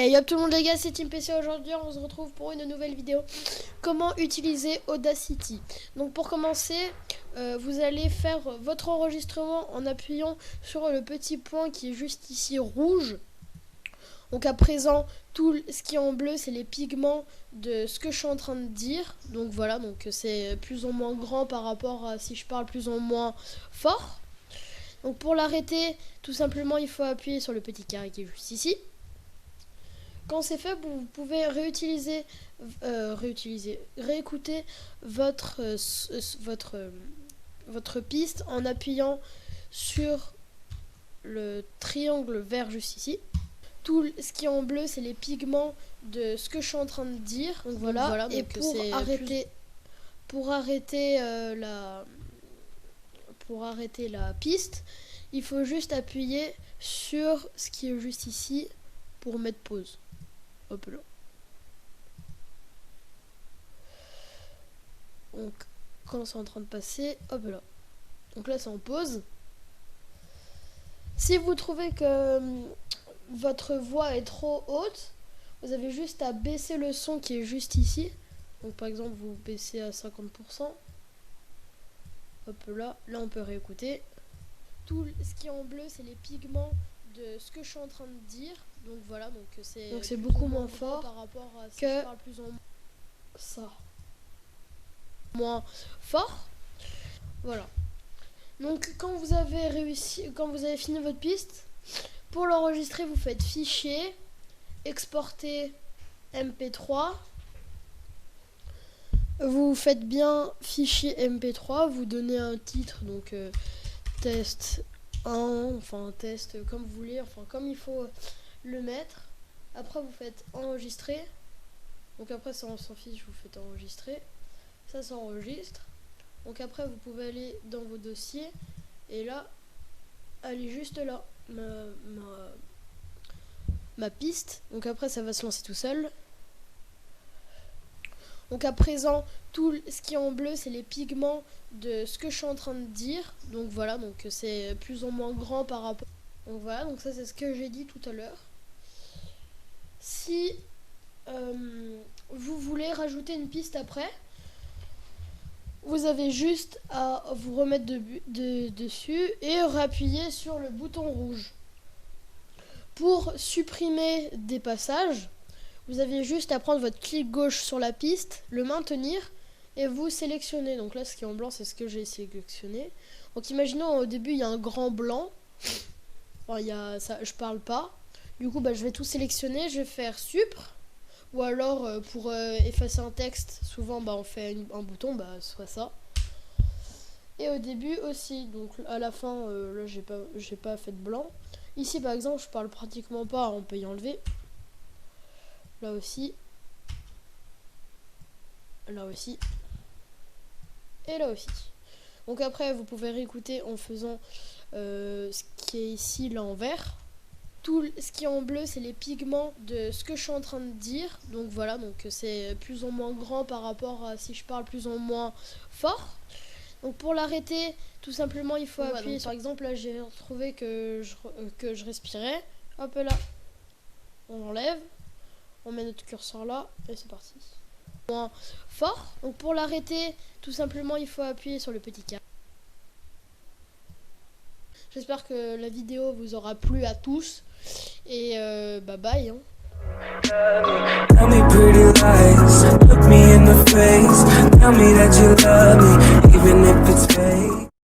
Hey yop tout le monde les gars, c'est Team PC. Aujourd'hui on se retrouve pour une nouvelle vidéo. Comment utiliser Audacity. Donc pour commencer, vous allez faire votre enregistrement en appuyant sur le petit point qui est juste ici rouge. Donc à présent, tout ce qui est en bleu, c'est les pigments de ce que je suis en train de dire. Donc voilà, donc c'est plus ou moins grand par rapport à si je parle plus ou moins fort. Donc pour l'arrêter, tout simplement, il faut appuyer sur le petit carré qui est juste ici. Quand c'est fait, vous pouvez réécouter votre piste en appuyant sur le triangle vert juste ici. Tout ce qui est en bleu, c'est les pigments de ce que je suis en train de dire. Donc voilà. Et pour arrêter la piste, il faut juste appuyer sur ce qui est juste ici pour mettre pause. Hop là. Donc quand c'est en train de passer, hop là. Donc là c'est en pause. Si vous trouvez que votre voix est trop haute, vous avez juste à baisser le son qui est juste ici. Donc par exemple vous baissez à 50%. Hop là, là on peut réécouter. Tout ce qui est en bleu, c'est les pigments de ce que je suis en train de dire. Donc voilà, donc c'est beaucoup moins fort par rapport à si je parle plus en ça. Moins fort. Voilà. Donc quand vous avez fini votre piste, pour l'enregistrer, vous faites fichier, exporter MP3. Vous faites bien fichier MP3, vous donnez un titre, donc test 1, enfin test comme vous voulez, enfin comme il faut le mettre. Après vous faites enregistrer. Donc après ça on s'en fiche, vous faites enregistrer. Ça s'enregistre. Donc après vous pouvez aller dans vos dossiers et là, elle est juste là, ma piste. Donc après ça va se lancer tout seul. Donc à présent, tout ce qui est en bleu, c'est les pigments de ce que je suis en train de dire. Donc voilà, donc c'est plus ou moins grand par rapport. Donc voilà, donc ça c'est ce que j'ai dit tout à l'heure. Si vous voulez rajouter une piste après, vous avez juste à vous remettre dessus et réappuyer sur le bouton rouge. Pour supprimer des passages, vous avez juste à prendre votre clic gauche sur la piste, le maintenir et vous sélectionnez. Donc là, ce qui est en blanc, c'est ce que j'ai sélectionné. Donc imaginons au début, il y a un grand blanc. Enfin, il y a ça, je parle pas. Du coup, je vais tout sélectionner. Je vais faire supr. Ou alors, pour effacer un texte, souvent, on fait un bouton, soit ça. Et au début aussi. Donc à la fin, là, j'ai pas fait de blanc. Ici, par exemple, je parle pratiquement pas. On peut y enlever. Là aussi. Là aussi. Et là aussi. Donc après, vous pouvez réécouter en faisant ce qui est ici, là en vert. Tout ce qui est en bleu, c'est les pigments de ce que je suis en train de dire. Donc voilà, donc c'est plus ou moins grand par rapport à si je parle plus ou moins fort. Donc pour l'arrêter, tout simplement, il faut appuyer. Par exemple, là, j'ai retrouvé que je respirais. Hop là. On enlève. On met notre curseur là et c'est parti. Moins fort. Donc pour l'arrêter, tout simplement, il faut appuyer sur le petit carré. J'espère que la vidéo vous aura plu à tous. Et bye hein. Tell me pretty lies, look me in the face. Tell me that you love me,